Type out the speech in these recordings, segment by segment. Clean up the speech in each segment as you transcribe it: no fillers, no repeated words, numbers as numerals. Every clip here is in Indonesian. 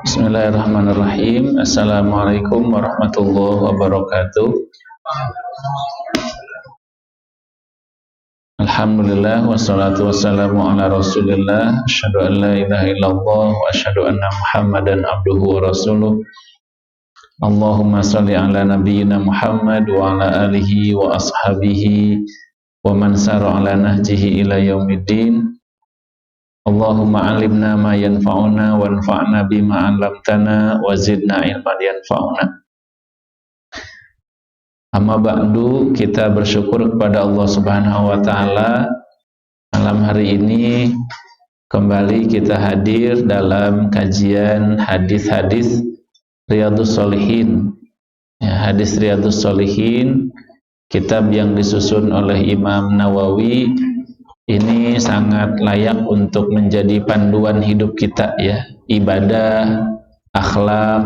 Bismillahirrahmanirrahim. Assalamualaikum warahmatullahi wabarakatuh. Alhamdulillah wassalatu wassalamu ala Rasulillah. Asyhadu an la ilaha illallah wa asyhadu anna Muhammadan abduhu wa rasuluh. Allahumma shalli ala nabiyyina Muhammad wa ala alihi wa ashabihi wa man sara ala nahjihi ila yaumiddin. Allahumma alimna ma yanfa'una wanfa'na bima 'allamtana wa zidna ilman yanfa'una. Amma ba'du, kita bersyukur kepada Allah Subhanahu wa taala. Malam hari ini kembali kita hadir dalam kajian hadis-hadis Riyadhus Shalihin. Ya, hadis Riyadhus Shalihin, kitab yang disusun oleh Imam Nawawi. Ini sangat layak untuk menjadi panduan hidup kita, ya, ibadah, akhlak,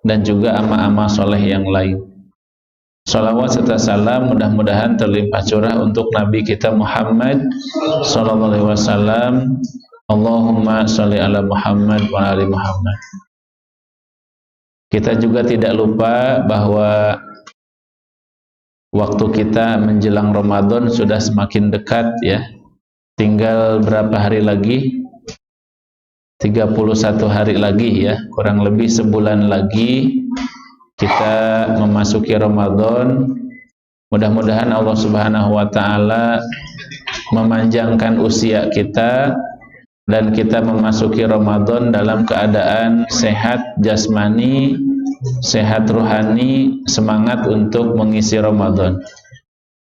dan juga amal-amal soleh yang lain. Salawat serta salam mudah-mudahan terlimpah curah untuk Nabi kita Muhammad sallallahu alaihi wasallam. Allahumma sholli ala Muhammad wa ali Muhammad. Kita juga tidak lupa bahwa waktu kita menjelang Ramadan sudah semakin dekat, ya. Tinggal berapa hari lagi? 31 hari lagi, ya. Kurang lebih sebulan lagi kita memasuki Ramadan. Mudah-mudahan Allah Subhanahu wa taala memanjangkan usia kita dan kita memasuki Ramadan dalam keadaan sehat jasmani, sehat rohani, semangat untuk mengisi Ramadan.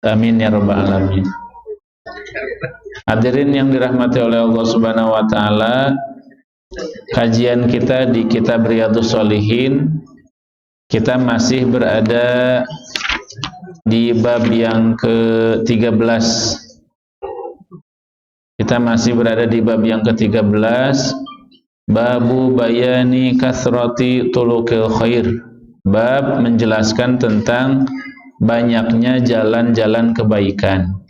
Amin ya rabbal alamin. Hadirin yang dirahmati oleh Allah Subhanahu wa taala, kajian kita di kitab Riyadhus Shalihin, kita masih berada di bab yang ke-13. Kita masih berada di bab yang ke-13, babu bayani kathrati tulukil khair. Bab menjelaskan tentang banyaknya jalan-jalan kebaikan.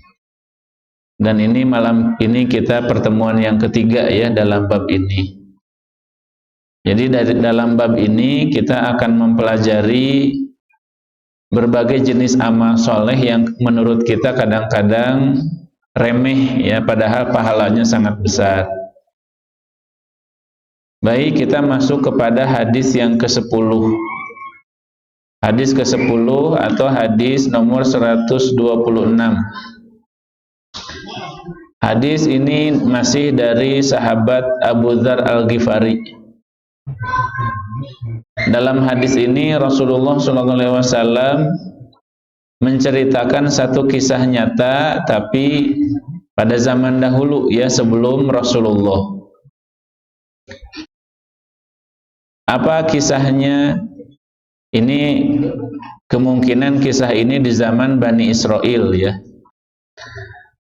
Dan ini malam ini kita pertemuan yang ketiga, ya, dalam bab ini. Jadi dalam bab ini kita akan mempelajari berbagai jenis amal soleh yang menurut kita kadang-kadang remeh, ya, padahal pahalanya sangat besar. Baik, kita masuk kepada hadis yang ke-10. Hadis ke-10 atau hadis nomor 126. Hadis ini masih dari sahabat Abu Dzar Al-Ghifari. Dalam hadis ini Rasulullah SAW menceritakan satu kisah nyata, tapi pada zaman dahulu, ya, sebelum Rasulullah. Apa kisahnya? Ini kemungkinan kisah ini di zaman Bani Israel, ya.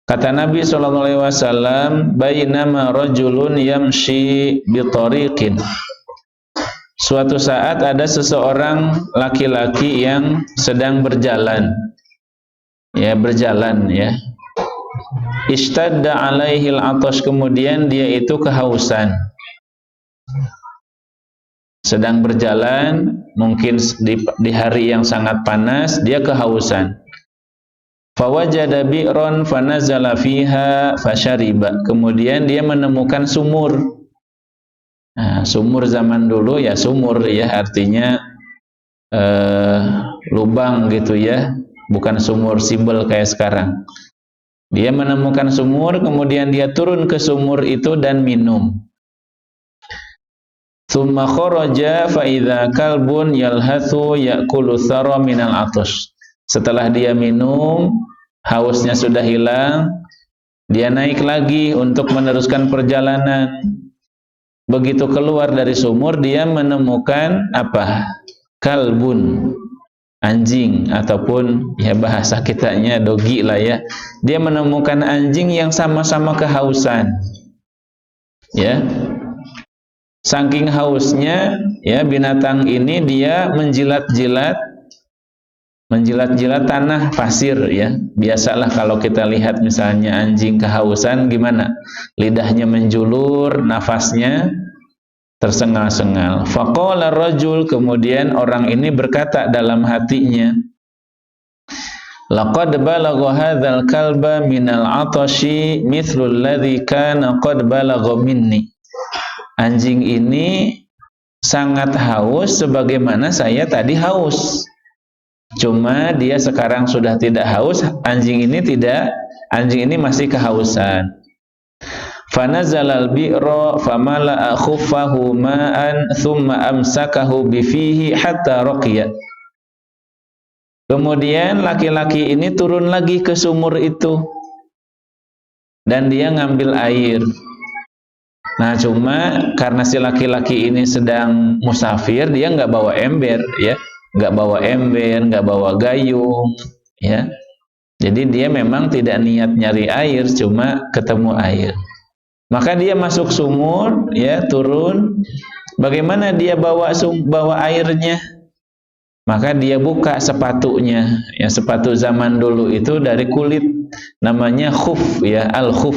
Kata Nabi SAW, bainama rajulun yamshi bitariqin. Suatu saat ada seseorang laki-laki yang sedang berjalan, ya, berjalan, ya. Ishtadda alaihil atash, kemudian dia itu kehausan. Sedang berjalan, mungkin di hari yang sangat panas, dia kehausan. Fawajada bi'ron fanazala fiha fashariba. Kemudian dia menemukan sumur. Nah, sumur zaman dulu, ya, sumur, ya, artinya lubang gitu, ya, bukan sumur simbol kayak sekarang. Dia menemukan sumur, kemudian dia turun ke sumur itu dan minum. Tsumma kharaja fa idza kalbun yalhathu ya'kulu thara minal atash. Setelah dia minum, hausnya sudah hilang, dia naik lagi untuk meneruskan perjalanan. Begitu keluar dari sumur, dia menemukan apa? Kalbun, anjing, ataupun, ya, bahasa kitanya dogi lah, ya. Dia menemukan anjing yang sama-sama kehausan, ya. Saking hausnya, ya, binatang ini dia menjilat-jilat tanah pasir, ya. Biasalah kalau kita lihat misalnya anjing kehausan gimana? Lidahnya menjulur, nafasnya tersengal-sengal. Faqala rajul, kemudian orang ini berkata dalam hatinya, laqad balagha hadzal kalba minal atashi mithlul ladzi kana qad balagha minni. Anjing ini sangat haus sebagaimana saya tadi haus. Cuma dia sekarang sudah tidak haus, anjing ini masih kehausan. Fanazalal bi'ra famala'a khuffahu ma'an thumma amsakahu bifihi hatta raqiya. Kemudian laki-laki ini turun lagi ke sumur itu dan dia ngambil air. Nah, cuma karena si laki-laki ini sedang musafir, dia nggak bawa ember, ya, nggak bawa ember, nggak bawa gayung, ya. Jadi dia memang tidak niat nyari air, cuma ketemu air. Maka dia masuk sumur, ya, turun. Bagaimana dia bawa airnya? Maka dia buka sepatunya, ya, sepatu zaman dulu itu dari kulit, namanya khuf, ya, al-khuf.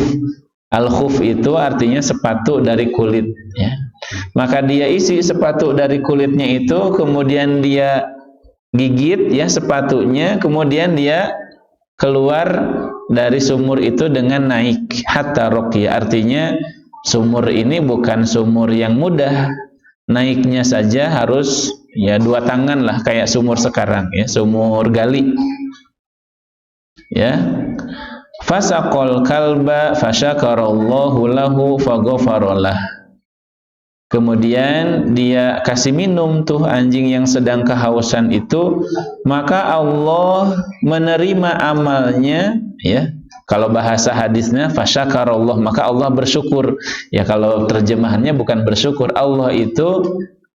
Al-khuf itu artinya sepatu dari kulit, ya. Maka dia isi sepatu dari kulitnya itu, kemudian dia gigit, ya, sepatunya, kemudian dia keluar dari sumur itu dengan naik hatta raqiya. Artinya sumur ini bukan sumur yang mudah, naiknya saja harus, ya, 2 tangan lah, kayak sumur sekarang, ya, sumur gali, ya. Fasaqal kalba fasyakarallahu lahu faghafaralah. Kemudian dia kasih minum tuh anjing yang sedang kehausan itu, maka Allah menerima amalnya, ya. Kalau bahasa hadisnya fasyakarallah, maka Allah bersyukur. Ya, kalau terjemahannya bukan bersyukur, Allah itu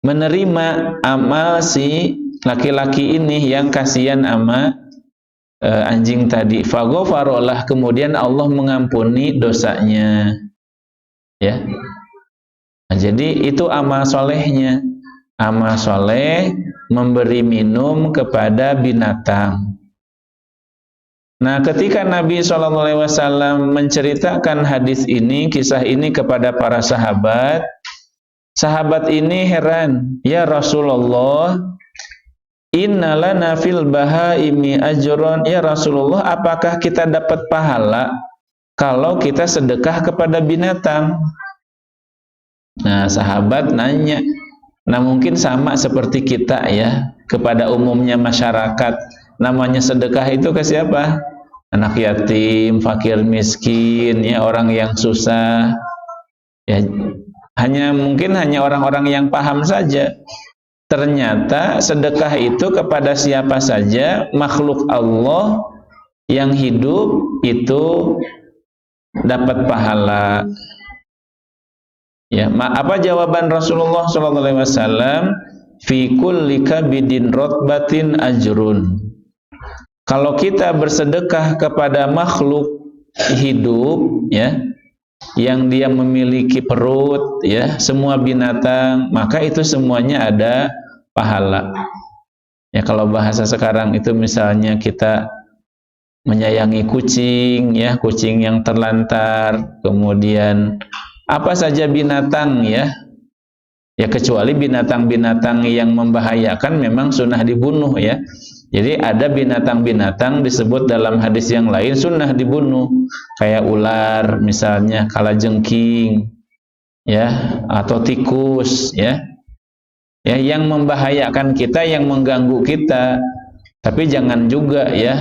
menerima amal si laki-laki ini yang kasihan sama anjing tadi. Faghafaralah, kemudian Allah mengampuni dosanya, ya. Nah, jadi itu amal solehnya. Amal soleh memberi minum kepada binatang. Nah, ketika Nabi SAW menceritakan hadis ini, kisah ini kepada para sahabat, sahabat ini heran, ya Rasulullah, inna lana fil bahaimi ajron, ya Rasulullah, apakah kita dapat pahala kalau kita sedekah kepada binatang? Nah, sahabat nanya. Nah, mungkin sama seperti kita, ya, kepada umumnya masyarakat, namanya sedekah itu ke siapa? Anak yatim, fakir miskin, ya, orang yang susah, ya, mungkin hanya orang-orang yang paham saja. Ternyata sedekah itu kepada siapa saja, makhluk Allah yang hidup itu dapat pahala. Ya, apa jawaban Rasulullah SAW? Fi kulli kabidin rotbatin ajrun. Kalau kita bersedekah kepada makhluk hidup, ya, yang dia memiliki perut, ya, semua binatang, maka itu semuanya ada pahala. Ya, kalau bahasa sekarang itu misalnya kita menyayangi kucing, ya, kucing yang terlantar, kemudian apa saja binatang, ya, ya, kecuali binatang-binatang yang membahayakan memang sunnah dibunuh, ya. Jadi ada binatang-binatang disebut dalam hadis yang lain sunnah dibunuh, kayak ular misalnya, kalajengking, ya, atau tikus, ya, ya, yang membahayakan kita, yang mengganggu kita. Tapi jangan juga, ya,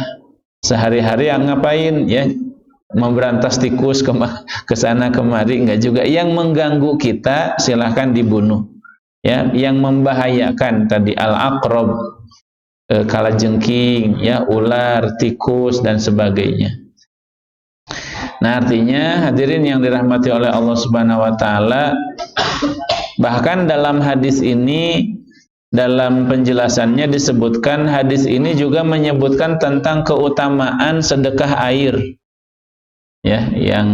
sehari-hari ngapain, ya, memberantas tikus ke sana kemari, enggak juga. Yang mengganggu kita silahkan dibunuh, ya. Yang membahayakan tadi al-aqrab, kalajengking, ya, ular, tikus dan sebagainya. Nah, artinya hadirin yang dirahmati oleh Allah Subhanahu wa taala, bahkan dalam hadis ini, dalam penjelasannya disebutkan, hadis ini juga menyebutkan tentang keutamaan sedekah air. Ya, yang,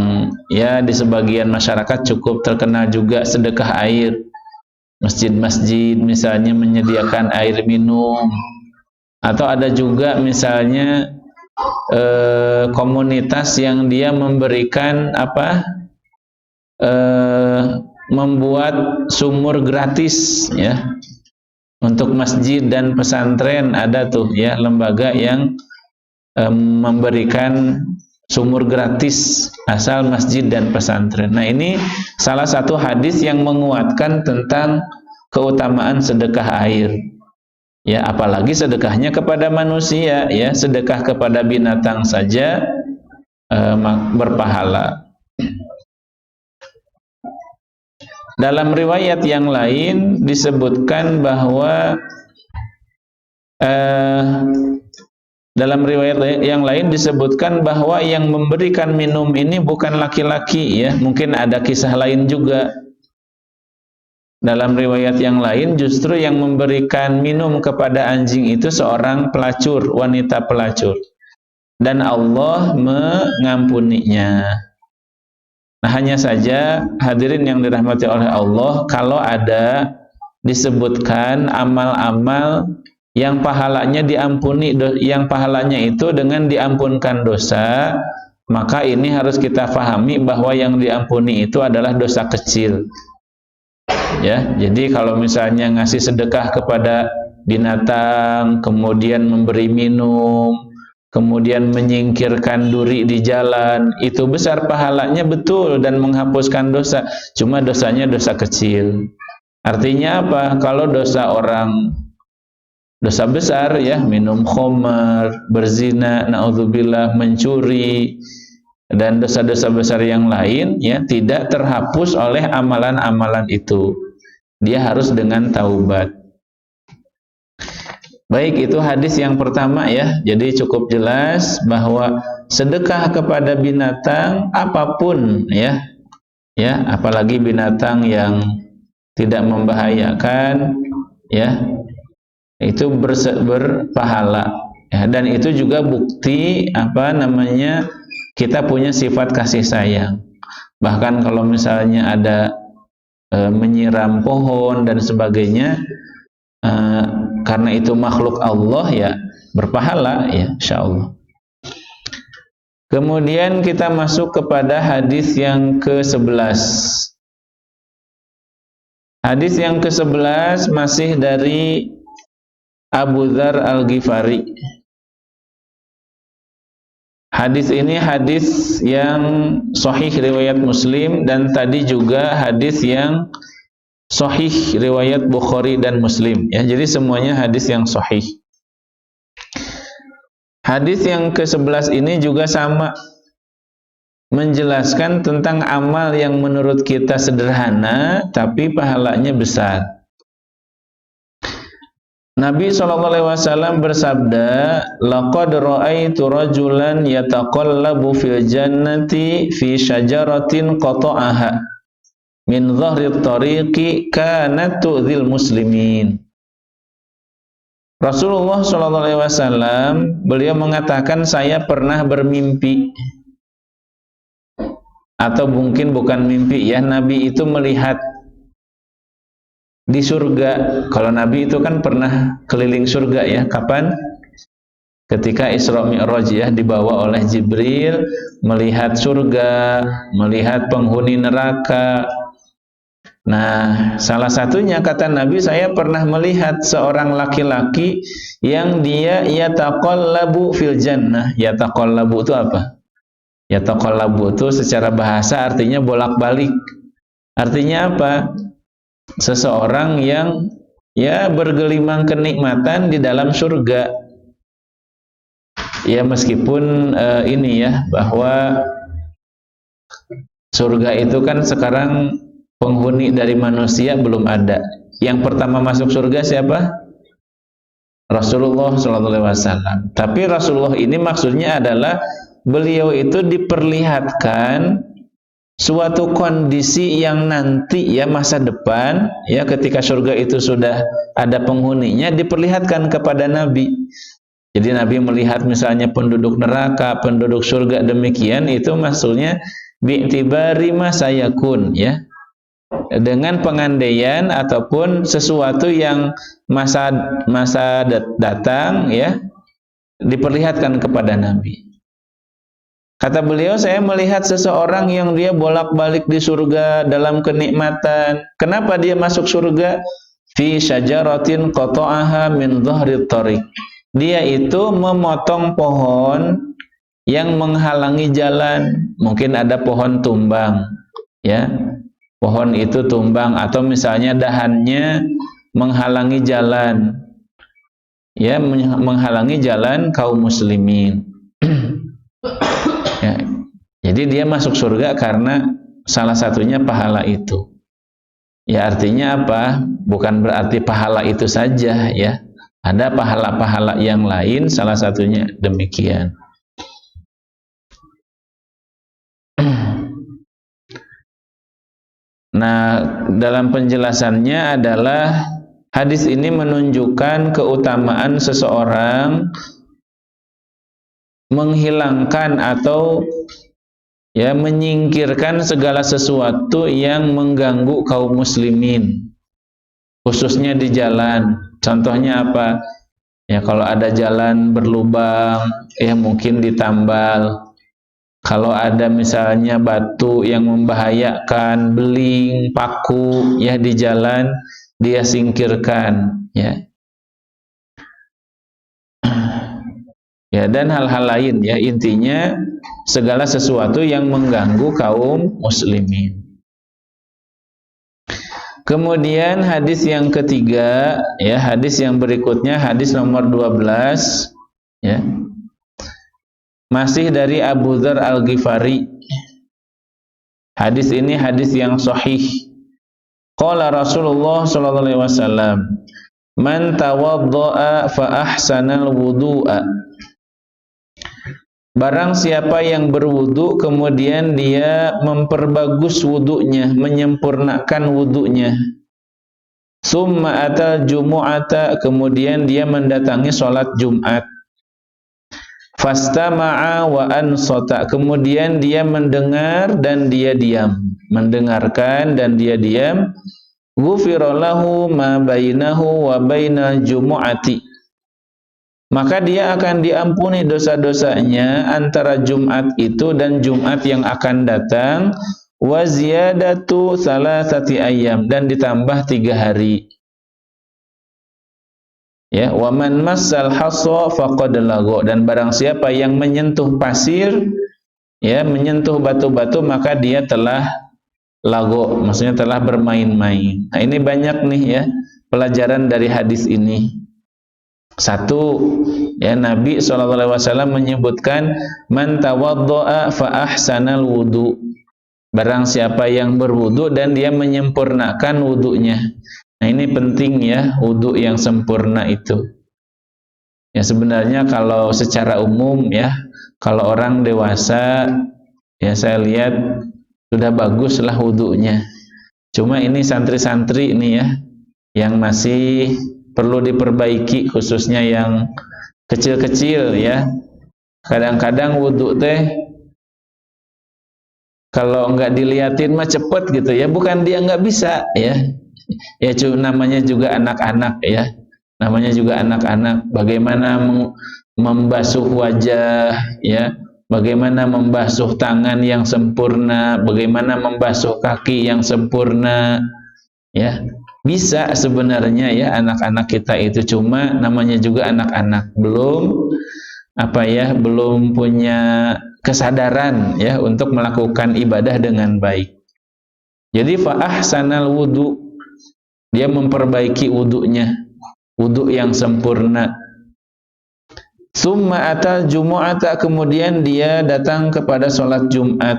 ya, di sebagian masyarakat cukup terkenal juga sedekah air. Masjid-masjid misalnya menyediakan air minum, atau ada juga misalnya komunitas yang dia memberikan membuat sumur gratis ya untuk masjid dan pesantren. Ada tuh ya lembaga yang memberikan sumur gratis asal masjid dan pesantren. Nah, ini salah satu hadis yang menguatkan tentang keutamaan sedekah air. Ya, apalagi sedekahnya kepada manusia ya, sedekah kepada binatang saja berpahala. Dalam riwayat yang lain disebutkan bahwa dalam riwayat yang lain disebutkan bahwa yang memberikan minum ini bukan laki-laki ya, mungkin ada kisah lain juga. Dalam riwayat yang lain justru yang memberikan minum kepada anjing itu seorang pelacur, wanita pelacur, dan Allah mengampuninya. Nah, hanya saja hadirin yang dirahmati oleh Allah, kalau ada disebutkan amal-amal yang pahalanya diampuni, yang pahalanya itu dengan diampunkan dosa, maka ini harus kita pahami bahwa yang diampuni itu adalah dosa kecil. Ya, jadi kalau misalnya ngasih sedekah kepada binatang, kemudian memberi minum, kemudian menyingkirkan duri di jalan, itu besar pahalanya betul dan menghapuskan dosa. Cuma dosanya dosa kecil. Artinya apa? Kalau dosa orang dosa besar ya, minum khamar, berzina, naudzubillah, mencuri, dan dosa-dosa besar yang lain ya, tidak terhapus oleh amalan-amalan itu. Dia harus dengan taubat. Baik, itu hadis yang pertama ya. Jadi cukup jelas bahwa sedekah kepada binatang apapun ya, apalagi binatang yang tidak membahayakan ya, itu berpahala ya, dan itu juga bukti kita punya sifat kasih sayang. Bahkan kalau misalnya ada menyiram pohon dan sebagainya, karena itu makhluk Allah ya, berpahala ya insyaallah. Kemudian kita masuk kepada hadis yang ke-11. Hadis yang ke-11 masih dari Abu Dzar Al-Ghifari. Hadis ini hadis yang sahih riwayat Muslim, dan tadi juga hadis yang sahih riwayat Bukhari dan Muslim ya. Jadi semuanya hadis yang sahih. Hadis yang ke-11 ini juga sama, menjelaskan tentang amal yang menurut kita sederhana tapi pahalanya besar. Nabi SAW bersabda, laqad ra'aitu rajulan yataqallabu fil jannati fi syajaratin qata'aha min dhahri tariqi kanat tu'dzil muslimin. Rasulullah SAW beliau mengatakan, saya pernah bermimpi, atau mungkin bukan mimpi ya, Nabi itu melihat di surga. Kalau Nabi itu kan pernah keliling surga ya. Kapan? Ketika Isra Mi'raj ya, dibawa oleh Jibril, melihat surga, melihat penghuni neraka. Nah, salah satunya kata Nabi, saya pernah melihat seorang laki-laki yang dia yataqallabu fil jannah. Yataqallabu itu apa? Yataqallabu itu secara bahasa artinya bolak-balik. Artinya apa? Seseorang yang ya bergelimang kenikmatan di dalam surga. Ya, meskipun ini ya, bahwa surga itu kan sekarang penghuni dari manusia belum ada. Yang pertama masuk surga siapa? Rasulullah SAW. Tapi Rasulullah ini maksudnya adalah beliau itu diperlihatkan suatu kondisi yang nanti ya, masa depan ya, ketika surga itu sudah ada penghuninya, diperlihatkan kepada Nabi. Jadi Nabi melihat misalnya penduduk neraka, penduduk surga, demikian, itu maksudnya bi'tibari ma sayakun ya, dengan pengandaian ataupun sesuatu yang masa datang ya, diperlihatkan kepada Nabi. Kata beliau, saya melihat seseorang yang dia bolak-balik di surga dalam kenikmatan. Kenapa dia masuk surga? Fi syajaratin qata'aha min dhahri thariq. Dia itu memotong pohon yang menghalangi jalan. Mungkin ada pohon tumbang, ya. Pohon itu tumbang atau misalnya dahannya menghalangi jalan. Ya, menghalangi jalan kaum muslimin. Ya. Jadi dia masuk surga karena salah satunya pahala itu. Ya, artinya apa? Bukan berarti pahala itu saja, ya. Ada pahala-pahala yang lain, salah satunya demikian. Nah, dalam penjelasannya adalah hadis ini menunjukkan keutamaan seseorang menghilangkan atau ya menyingkirkan segala sesuatu yang mengganggu kaum muslimin, khususnya di jalan. Contohnya apa? Ya, kalau ada jalan berlubang, ya mungkin ditambal. Kalau ada misalnya batu yang membahayakan, beling, paku, ya di jalan, dia singkirkan, ya. Ya, dan hal-hal lain, ya. Intinya segala sesuatu yang mengganggu kaum muslimin. Kemudian hadis yang ketiga, ya, hadis yang berikutnya, hadis nomor 12, ya. Masih dari Abu Dzar Al-Ghifari. Hadis ini hadis yang sahih. Qala Rasulullah sallallahu alaihi wasallam, "Man tawaddaa fa ahsanal wudu'a." Barang siapa yang berwudu kemudian dia memperbagus wudunya, menyempurnakan wudunya. Summa atal jumu'ata, kemudian dia mendatangi salat Jumat. Fastama'a wa ansata, kemudian dia mendengar dan dia diam, mendengarkan dan dia diam. Ghufira lahu ma bainahu wa bainal jumu'ati, maka dia akan diampuni dosa-dosanya antara Jumat itu dan Jumat yang akan datang. Wa ziyadatu salasati ayyam, dan ditambah 3 hari. Ya, wa man massal hassa faqad lagha, dan barang siapa yang menyentuh pasir, ya, menyentuh batu-batu, maka dia telah lago, maksudnya telah bermain-main. Nah, ini banyak nih, ya, pelajaran dari hadis ini. Satu, ya, Nabi SAW menyebutkan man tawaddo'a fa ahsanal wudu. Barang siapa yang berwudu dan dia menyempurnakan wudunya. Nah, ini penting, ya, wudu yang sempurna itu. Ya, sebenarnya kalau secara umum, ya, kalau orang dewasa, ya, saya lihat sudah baguslah wudunya. Cuma ini santri-santri ini, ya, yang masih perlu diperbaiki, khususnya yang kecil-kecil, ya. Kadang-kadang wudu teh kalau enggak diliatin mah cepet gitu, ya. Bukan dia enggak bisa, ya. Ya, namanya juga anak-anak, ya. Namanya juga anak-anak. Bagaimana membasuh wajah, ya. Bagaimana membasuh tangan yang sempurna, bagaimana membasuh kaki yang sempurna, ya. Bisa sebenarnya, ya, anak-anak kita itu, cuma namanya juga anak-anak, belum apa, ya, belum punya kesadaran, ya, untuk melakukan ibadah dengan baik. Jadi fa ahsanal wudu, dia memperbaiki wudunya, wudu yang sempurna. Summa atal jumu'ata, kemudian dia datang kepada sholat Jumat.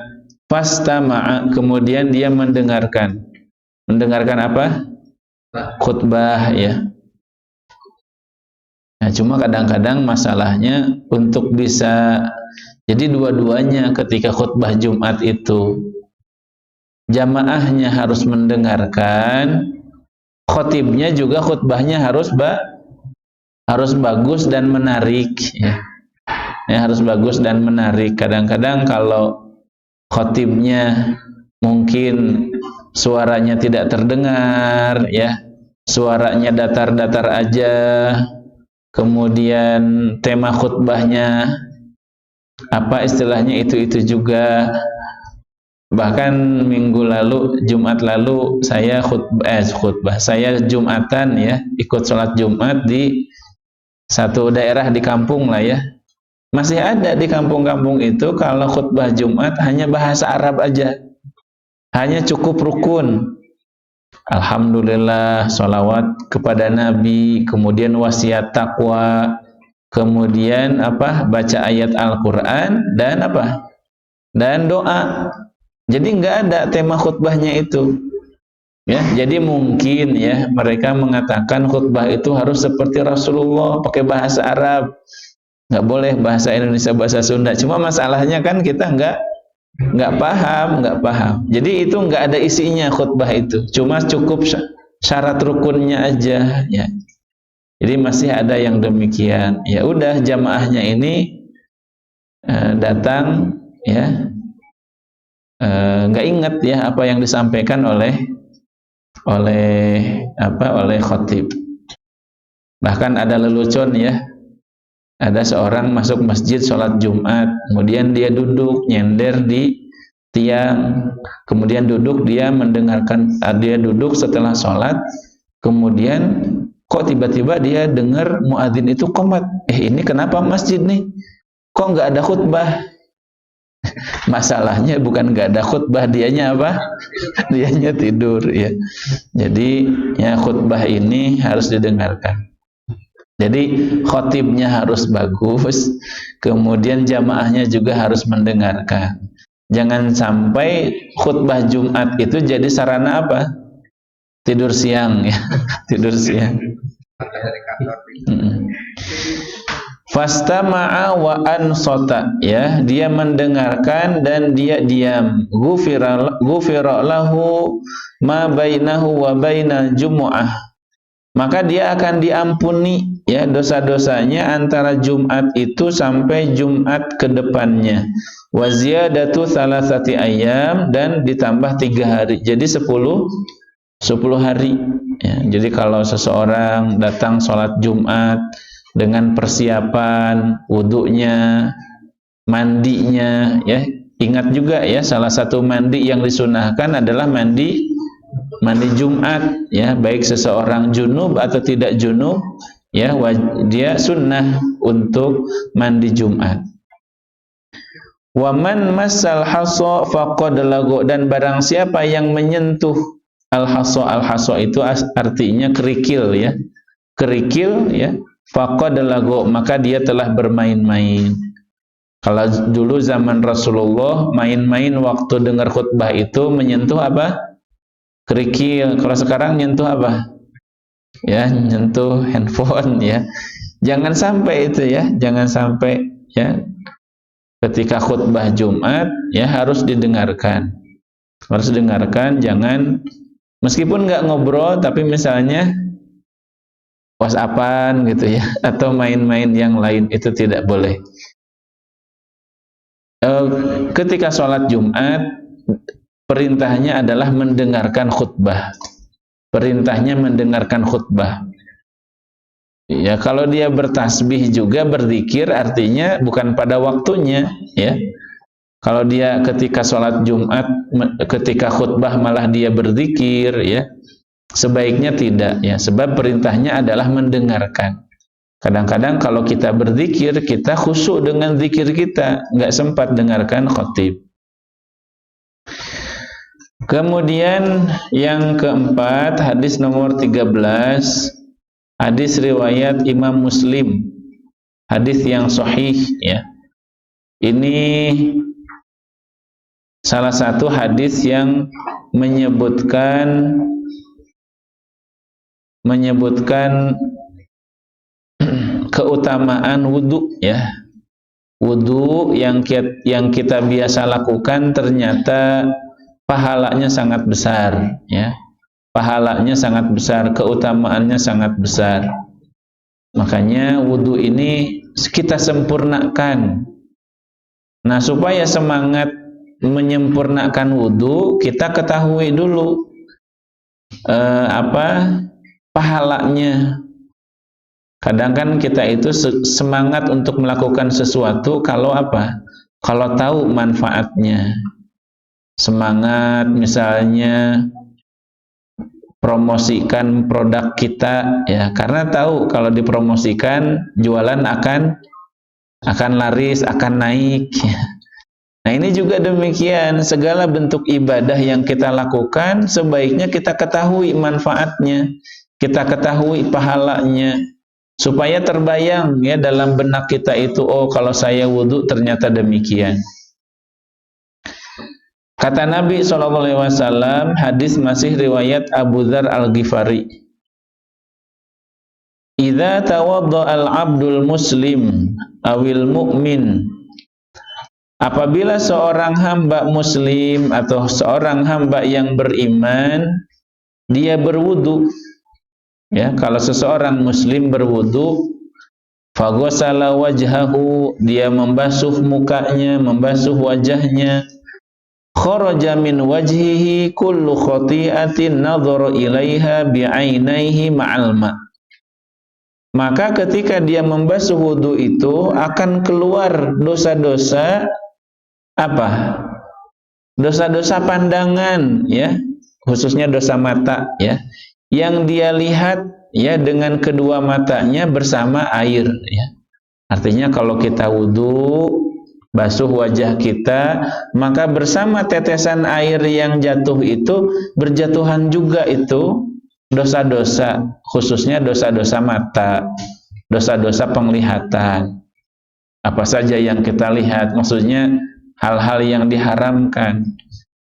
Fastama'a, kemudian dia mendengarkan. Mendengarkan apa? Khutbah, ya. Nah, cuma kadang-kadang masalahnya untuk bisa, jadi dua-duanya ketika khutbah Jumat itu, jamaahnya harus mendengarkan, khotibnya juga khutbahnya harus bagus dan menarik, ya. Ya, harus bagus dan menarik. Kadang-kadang kalau khotibnya mungkin suaranya tidak terdengar, ya, suaranya datar-datar aja, kemudian tema khutbahnya apa istilahnya itu juga. Bahkan minggu lalu, Jumat lalu saya khutbah, saya Jumatan ya, ikut sholat Jumat di satu daerah di kampung lah ya. Masih ada di kampung-kampung itu kalau khutbah Jumat hanya bahasa Arab aja, hanya cukup rukun. Alhamdulillah, sholawat kepada Nabi, kemudian wasiat takwa, kemudian baca ayat Al-Quran dan dan doa. Jadi nggak ada tema khutbahnya itu, ya. Jadi mungkin ya mereka mengatakan khutbah itu harus seperti Rasulullah, pakai bahasa Arab, nggak boleh bahasa Indonesia, bahasa Sunda. Cuma masalahnya kan kita nggak paham. Jadi itu nggak ada isinya khutbah itu, cuma cukup syarat rukunnya aja, ya. Jadi masih ada yang demikian. Ya udah, jamaahnya ini datang ya. Nggak ingat ya apa yang disampaikan oleh khatib. Bahkan ada lelucon ya, ada seorang masuk masjid sholat Jumat, kemudian dia duduk nyender di tiang, kemudian dia duduk setelah sholat, kemudian kok tiba-tiba dia dengar muadzin itu qomat, ini kenapa masjid nih kok nggak ada khutbah? Masalahnya bukan nggak ada khutbah, dianya dianya tidur ya. Jadi ya khutbah ini harus didengarkan. Jadi khotibnya harus bagus, kemudian jamaahnya juga harus mendengarkan. Jangan sampai khutbah Jumat itu jadi sarana tidur siang ya. Tidur siang. Fastama'a wa ansata, ya, dia mendengarkan dan dia diam. Ghufira lahu ma bainahu wa bainal jumu'ah, maka dia akan diampuni ya dosa-dosanya antara Jumat itu sampai Jumat ke depannya. Wa ziyadatu thalathati ayyam, dan ditambah 3 hari. Jadi 10 hari ya. Jadi kalau seseorang datang sholat Jumat dengan persiapan wudunya, mandinya ya. Ingat juga ya, salah satu mandi yang disunahkan adalah mandi Jumat ya, baik seseorang junub atau tidak junub ya, dia sunnah untuk mandi Jumat. Wa man massal hasa faqad lagu, dan barang siapa yang menyentuh al-hasa itu artinya kerikil ya. Kerikil ya, faqad lagu, maka dia telah bermain-main. Kalau dulu zaman Rasulullah main-main waktu dengar khutbah itu menyentuh kerikil. Kalau sekarang nyentuh ya, nyentuh handphone ya. Jangan sampai itu ya, jangan sampai ya. Ketika khutbah Jumat ya harus didengarkan. Harus didengarkan, jangan meskipun nggak ngobrol tapi misalnya WhatsAppan gitu ya, atau main-main yang lain, itu tidak boleh. Ketika sholat Jumat perintahnya adalah mendengarkan khutbah. Perintahnya mendengarkan khutbah. Ya, kalau dia bertasbih juga berzikir artinya bukan pada waktunya ya. Kalau dia ketika sholat Jumat, ketika khutbah malah dia berzikir ya, sebaiknya tidak ya, sebab perintahnya adalah mendengarkan. Kadang-kadang kalau kita berzikir, kita khusyuk dengan zikir kita, nggak sempat dengarkan khatib. Kemudian yang keempat, hadis nomor 13, hadis riwayat Imam Muslim, hadis yang sahih ya. Ini salah satu hadis yang menyebutkan keutamaan wudu ya. Wudu yang kita biasa lakukan ternyata pahalanya sangat besar ya. Pahalanya sangat besar, keutamaannya sangat besar. Makanya wudu ini kita sempurnakan. Nah, supaya semangat menyempurnakan wudu, kita ketahui dulu pahalanya. Kadang kan kita itu semangat untuk melakukan sesuatu kalau kalau tahu manfaatnya. Semangat misalnya promosikan produk kita ya, karena tahu kalau dipromosikan jualan akan laris, akan naik ya. Nah, ini juga demikian, segala bentuk ibadah yang kita lakukan sebaiknya kita ketahui manfaatnya, kita ketahui pahalanya, supaya terbayang ya dalam benak kita itu, oh kalau saya wudu ternyata demikian. Kata Nabi SAW, hadis masih riwayat Abu Dzar Al-Ghifari, "Idza tawadda al-'abdul muslim awil mu'min," apabila seorang hamba muslim atau seorang hamba yang beriman dia berwudu, ya, kalau seseorang muslim berwudu, faghasala wajhahu, dia membasuh mukanya, membasuh wajahnya, kharaja min wajhihi kullu khati'atin nadhara ilaiha bi'ainaihi ma'al ma'. Maka ketika dia membasuh wudu itu akan keluar dosa-dosa apa? Dosa-dosa pandangan ya, khususnya dosa mata ya, yang dia lihat ya dengan kedua matanya bersama air ya. Artinya kalau kita wudu basuh wajah kita, maka bersama tetesan air yang jatuh itu berjatuhan juga itu dosa-dosa, khususnya dosa-dosa mata, dosa-dosa penglihatan. Apa saja yang kita lihat, maksudnya hal-hal yang diharamkan.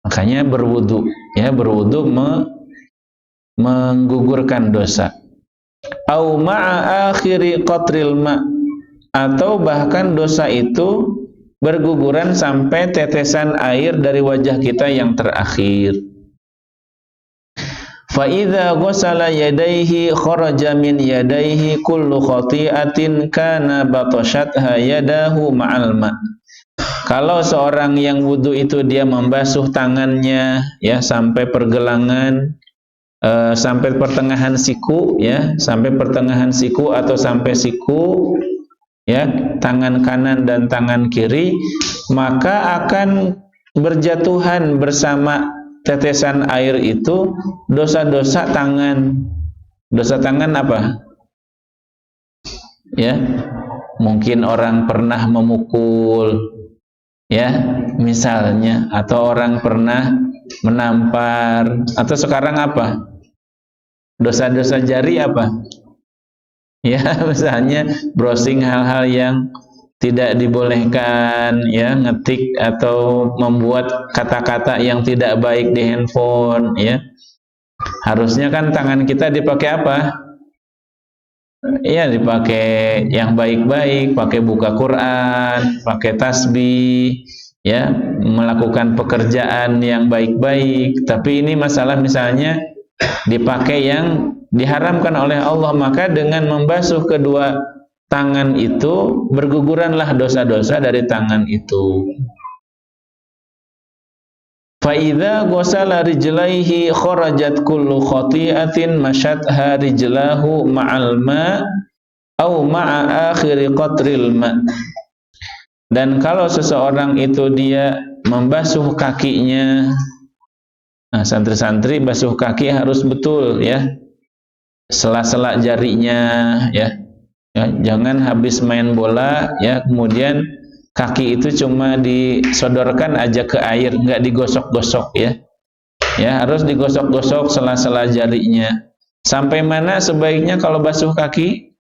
Makanya berwudu, ya, berwudu menggugurkan dosa. Au ma'a akhiri qatril ma', atau bahkan dosa itu berguguran sampai tetesan air dari wajah kita yang terakhir. Fa idza ghasala yadayhi kharaja min yadayhi kullu khati'atin kana batashatha yadahu ma'al ma'. Kalau seorang yang wudu itu dia membasuh tangannya ya sampai pergelangan, sampai pertengahan siku ya, sampai pertengahan siku atau sampai siku ya, tangan kanan dan tangan kiri, maka akan berjatuhan bersama tetesan air itu dosa-dosa tangan. Dosa tangan apa? Ya, mungkin orang pernah memukul ya, misalnya, atau orang pernah menampar, atau sekarang apa? Dosa-dosa jari apa? Ya, misalnya browsing hal-hal yang tidak dibolehkan, ya, ngetik atau membuat kata-kata yang tidak baik di handphone, ya. Harusnya kan tangan kita dipakai apa? Ya, dipakai yang baik-baik, pakai buka Quran, pakai tasbih, ya, melakukan pekerjaan yang baik-baik. Tapi ini masalah misalnya dipakai yang diharamkan oleh Allah, maka dengan membasuh kedua tangan itu berguguranlah dosa-dosa dari tangan itu. Fa idza ghasala rijlaihi kharajat kullu khati'atin masyatha rijlahu ma'al ma' au ma'a akhiri qatril ma'. Dan kalau seseorang itu dia membasuh kakinya, nah, santri-santri basuh kaki harus betul ya, sela-sela jarinya ya. Ya, jangan habis main bola ya kemudian kaki itu cuma disodorkan aja ke air, nggak digosok-gosok ya. Ya, harus digosok-gosok sela-sela jarinya. Sampai mana sebaiknya kalau basuh kaki?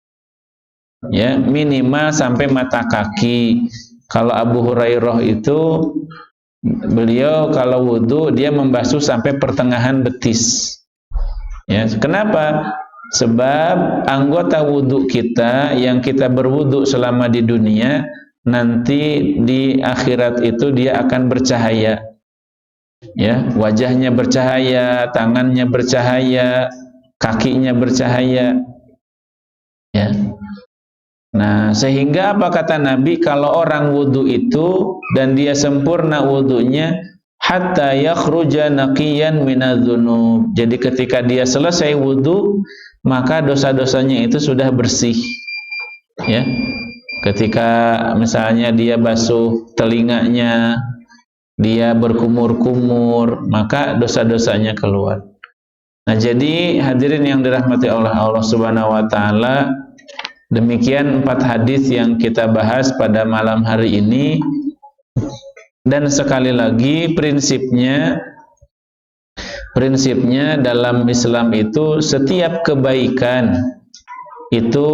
Ya, minimal sampai mata kaki. Kalau Abu Hurairah itu beliau kalau wudu dia membasuh sampai pertengahan betis. Ya, kenapa? Sebab anggota wudu kita yang kita berwudu selama di dunia, nanti di akhirat itu dia akan bercahaya. Ya, wajahnya bercahaya, tangannya bercahaya, kakinya bercahaya. Ya. Nah, sehingga apa kata Nabi, kalau orang wudu itu dan dia sempurna wudunya, hatta yakhruja naqiyan minadz-dzunub. Jadi ketika dia selesai wudu, maka dosa-dosanya itu sudah bersih. Ya. Ketika misalnya dia basuh telinganya, dia berkumur-kumur, maka dosa-dosanya keluar. Nah, jadi hadirin yang dirahmati oleh Allah Subhanahu wa taala, demikian 4 hadis yang kita bahas pada malam hari ini. Dan sekali lagi prinsipnya dalam Islam itu setiap kebaikan itu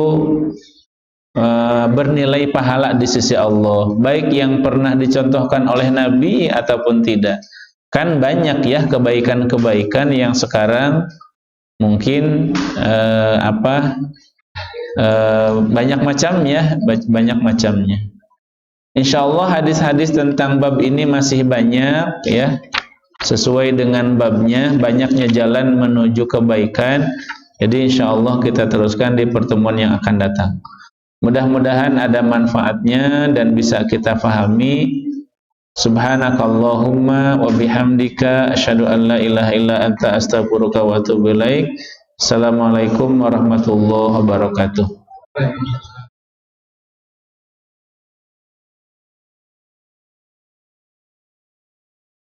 bernilai pahala di sisi Allah, baik yang pernah dicontohkan oleh Nabi ataupun tidak. Kan banyak ya kebaikan-kebaikan yang sekarang mungkin banyak macamnya. Insyaallah hadis-hadis tentang bab ini masih banyak ya, sesuai dengan babnya, banyaknya jalan menuju kebaikan. Jadi insyaallah kita teruskan di pertemuan yang akan datang. Mudah-mudahan ada manfaatnya dan bisa kita pahami. Subhanakallahumma wa bihamdika asyhadu an la ilaha illa anta astaghfiruka wa atubu ilaik. Assalamualaikum warahmatullahi wabarakatuh.